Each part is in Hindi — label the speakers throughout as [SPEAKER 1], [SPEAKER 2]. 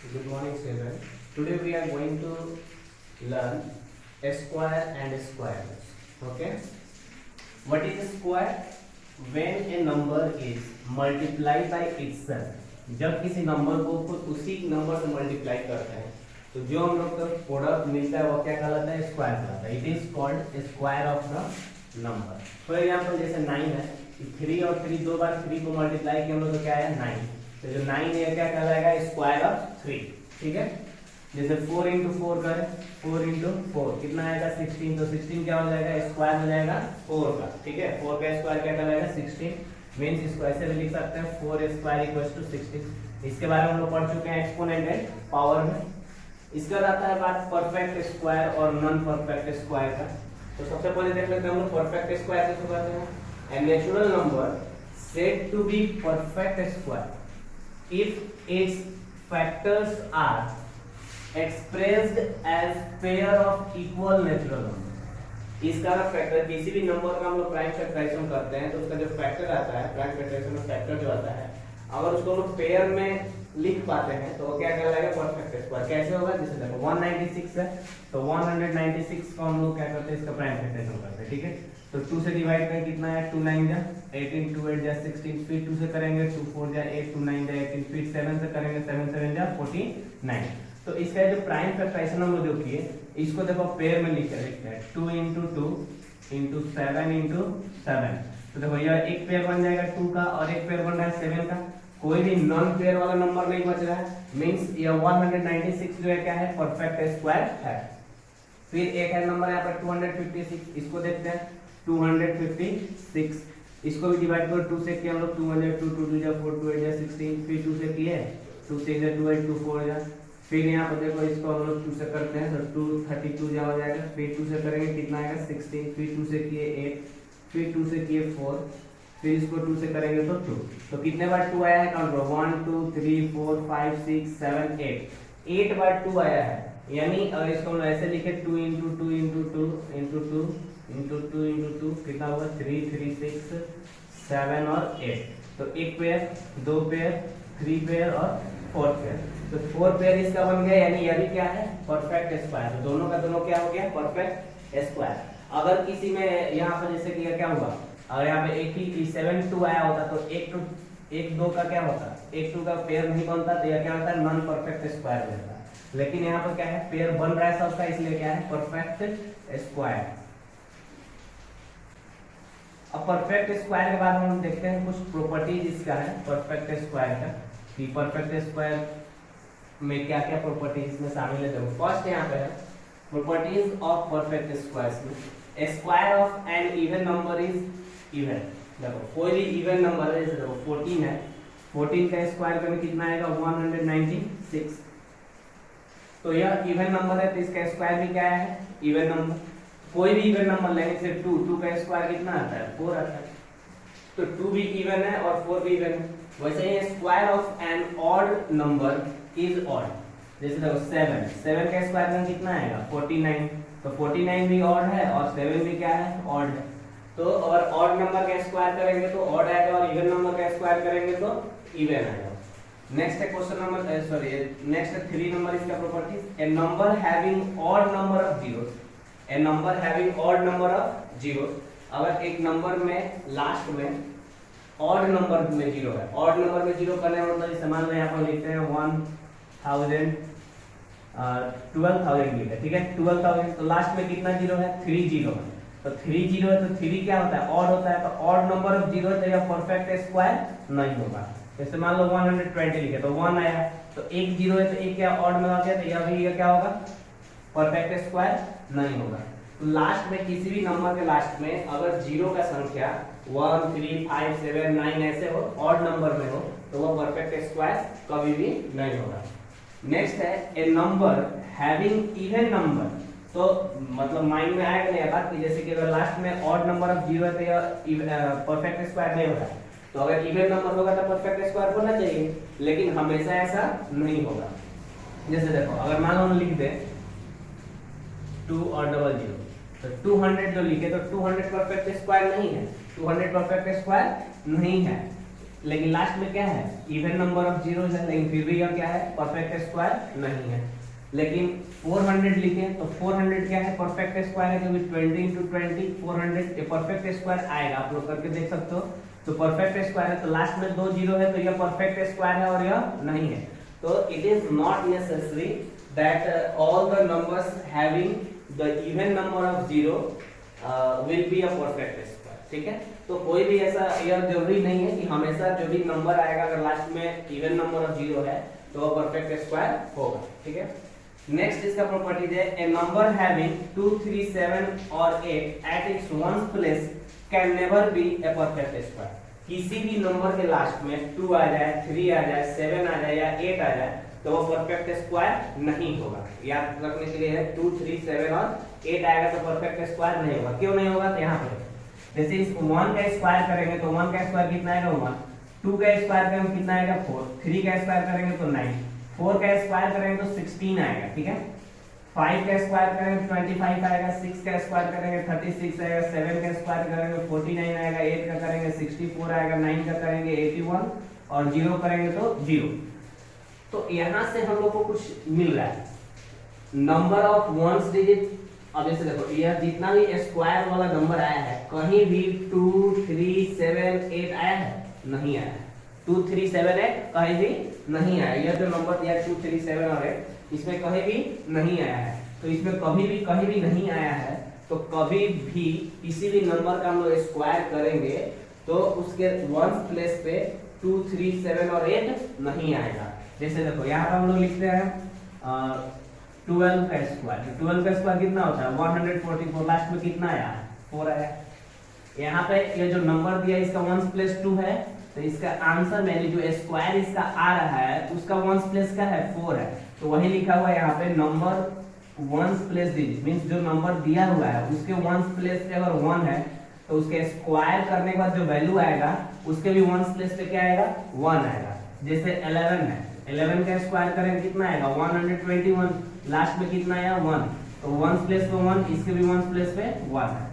[SPEAKER 1] Good morning, children. Today we are going to learn a square and squares. Okay. What is a square? When a number is multiplied by itself. जब किसी नंबर को खुद उसी नंबर से मल्टीप्लाई करते हैं तो जो हम लोग का प्रोडक्ट मिलता है वो क्या कहलाता है? स्क्वायर कहलाता है. It is called square of the number. For example जैसे 9 है, 3 और 3 दो बार 3 को मल्टीप्लाई किया हम लोग तो क्या है? 9. तो जो 9 है क्या कहलाएगा? Square of 3. ठीक है. जैसे 4 इंटू 4 करें, 4 इंटू 4 कितना आएगा? 16. तो 16 क्या हो जाएगा? स्क्वायर हो जाएगा 4 का. ठीक है. 4 का स्क्वायर क्या कहलाएगा? 16. मीन्स इसको ऐसे भी लिख सकते हैं 4 स्क्वायर इक्वल्स टू 16. इसके बारे में हम लोग पढ़ चुके हैं एक्सपोनेंट एंड पावर में. इसके बाद आता है बात परफेक्ट स्क्वायर और नॉन परफेक्ट स्क्वायर का. तो सबसे पहले देख लेते हैं हम लोग परफेक्ट स्क्वायर कैसे करते हैं. A natural number said to be perfect square if its factors are expressed as pair of equal natural numbers. इसका ना फैक्टर किसी भी नंबर का हम लोग प्राइम फैक्टराइजेशन करते हैं तो उसका जो फैक्टर आता है, प्राइम फैक्टराइजेशन में फैक्टर जो आता है, अगर उसको हम लोग पेयर में लिख पाते हैं तो वो क्या कहलाएगा? Perfect square. कैसे होगा? जैसे देखो 196 है तो 196 को हम लोग क्या करते हैं? इसका प्राइम फैक्टराइजेशन करते हैं. ठीक है. तो 2 से डिवाइड करें कितना है? 2 9 जा 18, 2 8 जा 16, फिर 2 से करेंगे 2 4 जा 8, 2 9 जा 18, फिर 7 से करेंगे 7 7 जा 49. तो इसका जो प्राइम फैक्टराइजेशन हम लोग जो किए इसको देखो पेयर में लिखते हैं 2 इंटू 2 इंटू 7 इंटू 7. तो देखो यह एक पेयर बन जाएगा 2 का और एक पेयर बन रहा है 7 का. कोई भी नॉन पेयर वाला नंबर नहीं बच रहा है. मींस यह 196 जो है क्या है? परफेक्ट स्क्वायर है. फिर एक है नंबर यहाँ पर 256. इसको देखते हैं 256. इसको भी डिवाइड करो 2 से किया हम लोग 202 2 2 जा 4 2 8 जा 16. फिर 2 से किए 2 6 जा 2 8 2 4 जा. फिर यहाँ पर देखो इसको हम लोग 2 से करते हैं तो 232 जा हो जाएगा. फिर 2 से करेंगे कितना आएगा? 16. फिर 2 से किए 8, फिर 2 से किए 4, फिर इसको 2 से करेंगे तो 2. तो कितने बार 2 आया है? काउंट करो 1 2 3 4 5 6 7 8. 8 बार 2 आया है. यानी अगर इसको हम ऐसे लिखे 2 into 2 into 2 into 2 into 2 into 2 कितना होगा? 3 3 6 7 और 8. तो एक पेयर, दो पेयर, 3 पेयर और 4 पेयर. तो 4 पेयर इसका बन गया. यानी यह भी क्या है? Perfect square. तो दोनों का दोनों क्या हो गया? Perfect square. अगर किसी में यहाँ पर जैसे कि क्या हुआ, अगर यहाँ पे एक ही 7 2 आया होता तो 1 2 का क्या होता? 1 2 का पेयर नहीं बनता तो यह क्या होता है? नॉन परफेक्ट स्क्वायर रहता. लेकिन यहाँ पर क्या है? पेयर बन रहा है सबका, इसलिए क्या है? Perfect square. अब परफेक्ट स्क्वायर के बाद हम देखते हैं कुछ प्रॉपर्टीज इसका है परफेक्ट स्क्वायर का, कि परफेक्ट स्क्वायर में क्या क्या प्रॉपर्टीज इसमें शामिल है. देखो फर्स्ट यहाँ पे है प्रॉपर्टीज ऑफ परफेक्ट स्क्वायर्स में. Square of an even number is even. देखो कोई भी इवन नंबर है, जैसे देखो 14 है, 14 का स्क्वायर करने कितना आएगा? 196. तो यह इवन नंबर है तो इसका स्क्वायर भी क्या है? Even number. कोई भी इवन नंबर लेंगे जैसे 2 का स्क्वायर कितना आता है? 4 आता है. तो 2 भी इवन है और 4 भी इवन है. वैसे ही square of an odd number is odd. जैसे देखो 7 का स्क्वायर करना कितना आएगा? 49. तो 49 भी ऑड है और 7 भी क्या है? ऑड है. तो अगर ऑड नंबर का स्क्वायर करेंगे तो ऑड आएगा और इवन नंबर का स्क्वायर करेंगे तो इवन आएगा. नेक्स्ट है क्वेश्चन नंबर नेक्स्ट है 3 नंबर इसका properties. A number having odd number of zeros. A number having odd number of zeros. अगर एक नंबर में लास्ट में ऑड नंबर में जीरो है, ऑड नंबर में जीरो करने का मतलब जैसे मान लो यहाँ पर लिखते हैं 1000 12,000 लिखा है. ठीक है. 12,000 तो लास्ट में कितना जीरो है? 3 जीरो है. तो 3 जीरो है तो 3 क्या होता है? ऑड होता है. तो ऑड नंबर ऑफ जीरो है तो यह परफेक्ट स्क्वायर नहीं होगा. जैसे मान लो 120 लिखे तो 1 आया तो एक जीरो है तो एक क्या ऑड में आ गया तो यह भी क्या होगा? परफेक्ट स्क्वायर नहीं होगा. तो लास्ट में किसी भी नंबर के लास्ट में अगर जीरो का संख्या 1 3 5 7 9 ऐसे हो, ऑड नंबर में हो, तो वह परफेक्ट स्क्वायर कभी भी नहीं होगा. नेक्स्ट है ए नंबर हैविंग इवन नंबर. तो मतलब माइंड में आएगा नहीं बात कि जैसे कि अगर लास्ट में ऑड नंबर ऑफ जीरो है तो यह परफेक्ट स्क्वायर नहीं होगा. तो अगर इवन नंबर होगा तो परफेक्ट स्क्वायर होना चाहिए, लेकिन हमेशा ऐसा नहीं होगा. जैसे देखो अगर मान लो हम लिख दे 2 और 00 तो 200 जो लिखे तो 200 परफेक्ट स्क्वायर नहीं है. 200 परफेक्ट स्क्वायर नहीं है. लेकिन लास्ट में क्या है, इवन नंबर ऑफ जीरो है, लेकिन फिर भी यह क्या है, परफेक्ट स्क्वायर नहीं है। लेकिन 400 लिखे तो 400 क्या है, परफेक्ट स्क्वायर है, क्योंकि 20 into 20 400 ये परफेक्ट स्क्वायर आएगा, आप लोग करके देख सकते हो। तो परफेक्ट स्क्वायर है, तो लास्ट में 2 जीरो है, तो यह परफेक्ट स्क्वायर है और यह नहीं है। तो it is not necessary that all the numbers having the even number of zero will be a perfect square, ठीक है। तो कोई भी ऐसा यह जरूरी नहीं है कि हमेशा जो भी नंबर आएगा अगर लास्ट में इवन नंबर ऑफ जीरो है तो वह परफेक्ट स्क्वायर होगा, ठीक है। नेक्स्ट इसका प्रॉपर्टीज है, ए नंबर हैविंग 2, 3, 7 और 8 at its ones place can never be A perfect square. किसी भी नंबर के लास्ट में 2 आ जाए, 3 आ जाए, 7 आ जाए या 8 आ जाए तो वो परफेक्ट स्क्वायर नहीं होगा। याद रखने के लिए है 2, 3, 7 और 8 आएगा तो परफेक्ट स्क्वायर नहीं होगा। क्यों नहीं होगा, तो यहाँ पर जैसे इस 1 का स्क्वायर करेंगे तो 1 का स्क्वायर कितना आएगा 1, 2 का स्क्वायर करेंगे कितना आएगा 4, 3 का स्क्वायर करेंगे तो 9, 4 का स्क्वायर करेंगे तो 16 आएगा, ठीक है। 5 का स्क्वायर करेंगे 25 आएगा, 6 का स्क्वायर करेंगे 36 आएगा, 7 का स्क्वायर करेंगे 49 आएगा, 8 का करेंगे 64 आएगा, 9 का करेंगे 81 और 0 करेंगे तो 0। तो यहाँ से हम लोग को कुछ मिल रहा है, नंबर ऑफ वंस डिजिट। अब जैसे देखो यह जितना भी स्क्वायर वाला नंबर आया है कहीं भी 2, 3, 7, 8 आया है, नहीं आया है। 2, 3, 7, 8 कहीं भी नहीं आया। यह जो नंबर दिया 2, 3, 7 और 8 इसमें कहीं भी नहीं आया है। तो इसमें कहीं भी नहीं आया है, तो कभी भी किसी भी नंबर का हम लोग स्क्वायर करेंगे तो उसके वंस प्लेस पे 2, 3, 7 और 8 नहीं आएगा। जैसे देखो यहाँ पर हम लोग लिखते हैं 12 का स्क्वायर, 12 का स्क्वायर कितना होता है 144, लास्ट में कितना आया 4 आया। यहाँ पे ये जो नंबर दिया इसका वंस प्लेस 2 है, तो इसका आंसर में जो स्क्वायर इसका आ रहा है उसका वंस प्लेस का है 4 है। तो वही लिखा हुआ है यहाँ पे number ones place digit, means जो नंबर दिया हुआ है उसके वंस प्लेस पे अगर 1 है तो उसके स्क्वायर करने के बाद जो वैल्यू आएगा उसके भी वंस प्लेस पे क्या आएगा 1 आएगा। जैसे 11 है, 11 का स्क्वायर करेंगे कितना आएगा 121, लास्ट में कितना आया 1, तो वंस प्लेस पे 1, इसके भी वंस प्लेस पे 1 है।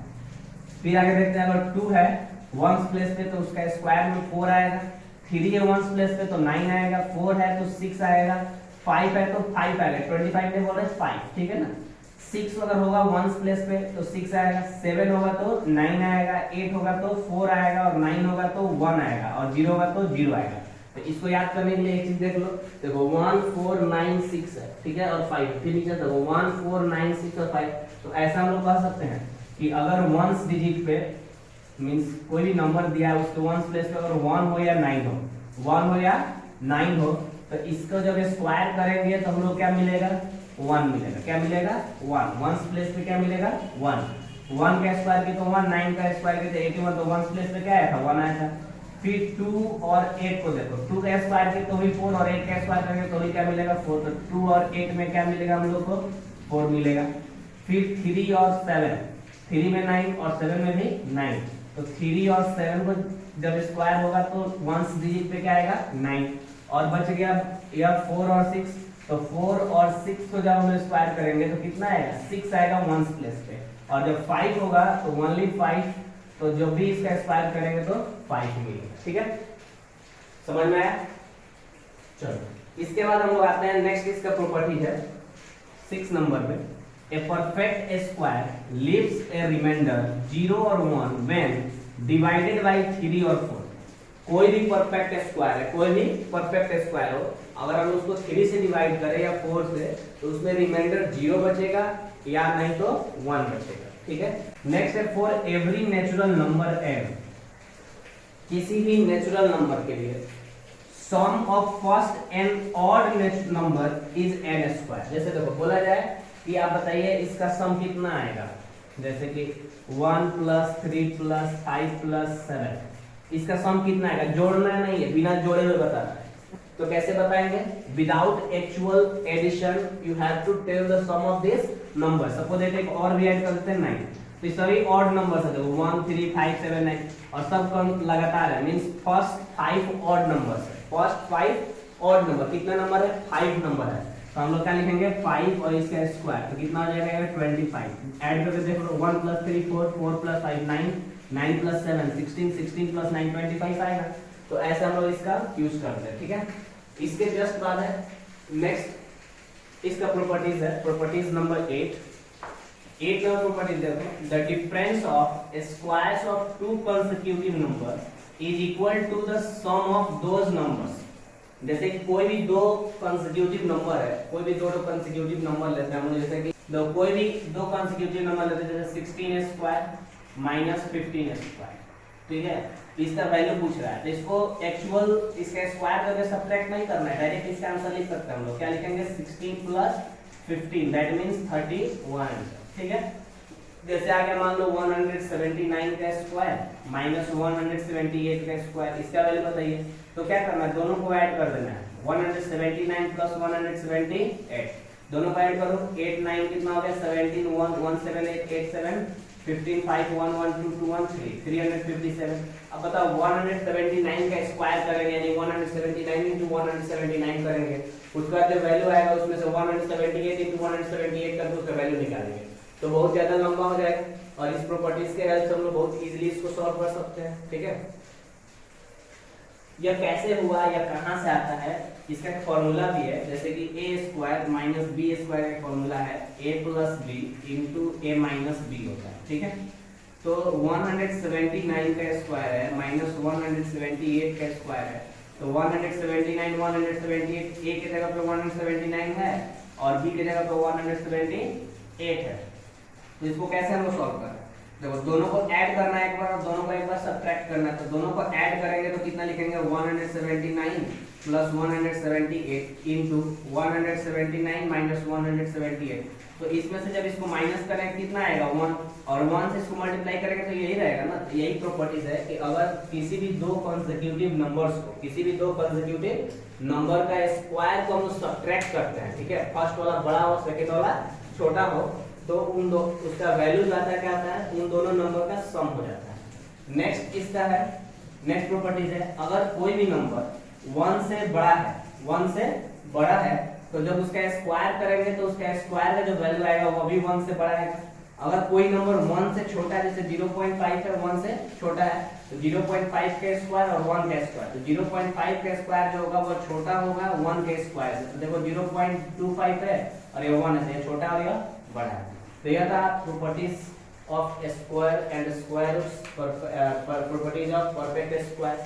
[SPEAKER 1] फिर आगे देखते हैं अगर 2 है वंस प्लेस पे तो उसका स्क्वायर में 4 आएगा, 3 है वंस प्लेस पे तो 9 आएगा, 4 है तो 6 आएगा, 5 है तो 5 आएगा, 25 ने बोला 5, ठीक है ना। 6 अगर होगा वंस प्लेस पे तो 6 आएगा, 7 होगा तो 9 आएगा, 8 होगा तो 4 आएगा और 9 होगा तो 1 आएगा और 0 होगा तो 0 आएगा। तो इसको याद करने के लिए एक चीज देख लो, देखो 1, 4, 9, 6 है, ठीक है, और 5, फिर नीचे देखो 1, 4, 9, 6 और 5। तो ऐसा हम लोग कह सकते हैं कि अगर वंस डिजिट पे मींस कोई भी नंबर दिया है उसके वंस प्लेस पे अगर 1 हो या 9 हो, 1 हो या 9 हो, तो इसको जब स्क्वायर करेंगे तो हम लोग क्या मिलेगा 1 मिलेगा। क्या मिलेगा 1, वंस प्लेस पे क्या मिलेगा 1, 1 का स्क्वायर किया तो 1, 9 का स्क्वायर किया तो 81, तो वंस प्लेस पे क्या आया था 1 आया था। फिर 2 और 8 को देखो, 2 का स्क्वायर किया तो भी 4 और 8 का स्क्वायर करेंगे तो भी क्या मिलेगा 4, तो 2 और 8 में क्या मिलेगा हम लोग को 4 मिलेगा। फिर 3 और 7, 3 में 9 और 7 में भी 9, तो 3 और 7 को जब स्क्वायर होगा तो वंस डिजिट पे क्या आएगा 9, और बच गया यह 4 और 6, तो 4 और 6 को जब हम स्क्वायर करेंगे तो कितना आएगा 6 आएगा वंस प्लेस पे, और जब 5 होगा तो ओनली 5, तो जब भी इसका स्क्वायर करेंगे तो 5 मिलेगा, ठीक है, समझ में आया। चलो इसके बाद हम लोग आते हैं नेक्स्ट, इसका प्रॉपर्टी है 6 नंबर पे, a perfect square leaves a remainder 0 और 1 व्हेन डिवाइडेड बाय 3 और 4। कोई भी परफेक्ट स्क्वायर है, कोई भी परफेक्ट स्क्वायर हो, अगर हम उसको 3 से डिवाइड करें या 4 से तो उसमें रिमाइंडर 0 बचेगा या नहीं तो 1 बचेगा, ठीक है। नेक्स्ट है for every natural number n, किसी भी नेचुरल नंबर के लिए sum of first n odd number is n square. जैसे देखो बोला जाए कि आप बताइए इसका सम कितना आएगा, जैसे कि 1 + 3 + 5 + 7, इसका सम कितना आएगा, जोड़ना नहीं है, बिना जोड़े हुए बताना है। तो कैसे बताएंगे, without actual addition you have to tell the sum of this number. Suppose एक और भी ऐड कर देते हैं 9, तो ये सभी ऑड नंबर्स है, देखो 1, 3, 5, 7, 9 और सब कम लगातार है, मींस फर्स्ट 5 ऑड नंबर्स है, फर्स्ट 5 ऑड नंबर, कितना नंबर है 5 नंबर है, तो हम लोग क्या लिखेंगे 5 और इसका स्क्वायर, तो कितना हो जाएगा 25। ऐड करके देख लो 1 + 3 4, 4 + 5 9, 9 + 7 16, 16 + 9 25 आएगा। तो ऐसे हम लोग इसका यूज करते हैं, ठीक है। इसके जस्ट बाद है नेक्स्ट इसका प्रॉपर्टीज है, प्रॉपर्टीज नंबर 8 नंबर प्रॉपर्टीज देखो, the difference of squares of two consecutive number is equal to the sum of those numbers. जैसे कि कोई भी दो कंसेक्यूटिव नंबर है, कोई भी दो कंसेक्यूटिव नंबर लेते हैं हम लोग, जैसे कि कोई भी दो कंसेक्यूटिव नंबर लेते हैं, जैसे 16 स्क्वायर माइनस 15 स्क्वायर, ठीक है। इसका वैल्यू पूछ रहा है, तो इसको एक्चुअल इसका स्क्वायर करके सब्ट्रैक्ट नहीं करना है, डायरेक्ट इसका आंसर लिख सकते हैं हम लोग। क्या लिखेंगे? 16 प्लस 15 दैट मींस 31, ठीक है। जैसे आगे मान लो 179 का स्क्वायर माइनस 178 का स्क्वायर, इसका वैल्यू बताइए। तो क्या करना है? दोनों को ऐड कर देना है, 179 प्लस 178, दोनों को ऐड करो, 8 9 कितना हो गया? 17 1 178 87 15 5 1 1 2 2 1 3 357। अब बताओ 179 का स्क्वायर करेंगे, यानी 179 into 179 करेंगे, उसके बाद जो वैल्यू आएगा उसमें से 178 into 178 करके उसका वैल्यू निकालेंगे, तो बहुत ज्यादा लंबा हो जाएगा। और इस प्रॉपर्टीज के हेल्प से हम लोग बहुत इजीली इसको सॉल्व कर सकते हैं, ठीक है। यह कैसे हुआ या कहां से आता है, इसका फॉर्मूला भी है, जैसे कि ए स्क्वायर माइनस बी स्क्वायर का फॉर्मूला है ए प्लस बी इंटू ए माइनस बी होता है, ठीक है। तो 179 का स्क्वायर है माइनस 178 का स्क्वायर है, तो 179 178 ए की जगह पे 179 है और बी की जगह पे 178 है। तो इसको कैसे हम सॉल्व कर रहे हैं? देखो दोनों को ऐड करना है एक बार और दोनों को एक बार सब्ट्रैक्ट करना है, तो दोनों को ऐड करेंगे तो कितना लिखेंगे? 179 प्लस 178 इंटू 179 माइनस 178। तो इसमें से जब इसको माइनस करेंगे कितना आएगा? 1, और 1 से इसको मल्टीप्लाई करेंगे तो यही रहेगा ना। तो यही प्रॉपर्टीज है कि अगर किसी भी दो कंसेक्यूटिव नंबर्स को, किसी भी दो कंसेक्यूटिव नंबर का स्क्वायर को हम सब्ट्रैक्ट करते हैं, ठीक है, फर्स्ट वाला बड़ा हो सेकंड वाला छोटा हो, तो उन दो उसका वैल्यू जाता है, क्या आता है? उन दोनों नंबर का सम हो जाता है। नेक्स्ट इसका है, नेक्स्ट प्रॉपर्टीज है, अगर कोई भी नंबर 1 से बड़ा है, 1 से बड़ा है, तो जब उसका स्क्वायर करेंगे तो उसका स्क्वायर का जो वैल्यू आएगा वो भी 1 से बड़ा है। अगर कोई नंबर 1 से छोटा है, जैसे 0.5 है, 1 से छोटा है, तो 0.5 का स्क्वायर और 1 का स्क्वायर, तो 0.5 का स्क्वायर जो होगा वो छोटा होगा 1 के स्क्वायर से। तो देखो 0.25 है और ये 1 है, ये छोटा और ये बड़ा है। तो यह था properties of square and square roots, properties of perfect square.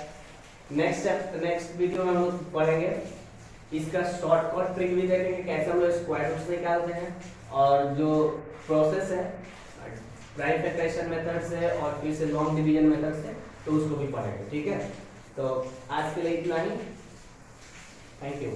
[SPEAKER 1] Next video में हम पढ़ेंगे इसका शॉर्टकट ट्रिक भी देखेंगे, कैसे हम लोग स्क्वायर रूट्स निकालते हैं, और जो प्रोसेस है प्राइम फैक्टराइजेशन मेथड से और फिर से लॉन्ग डिवीजन मेथड से, तो उसको भी पढ़ेंगे, ठीक है। तो आज के लिए इतना ही, थैंक यू।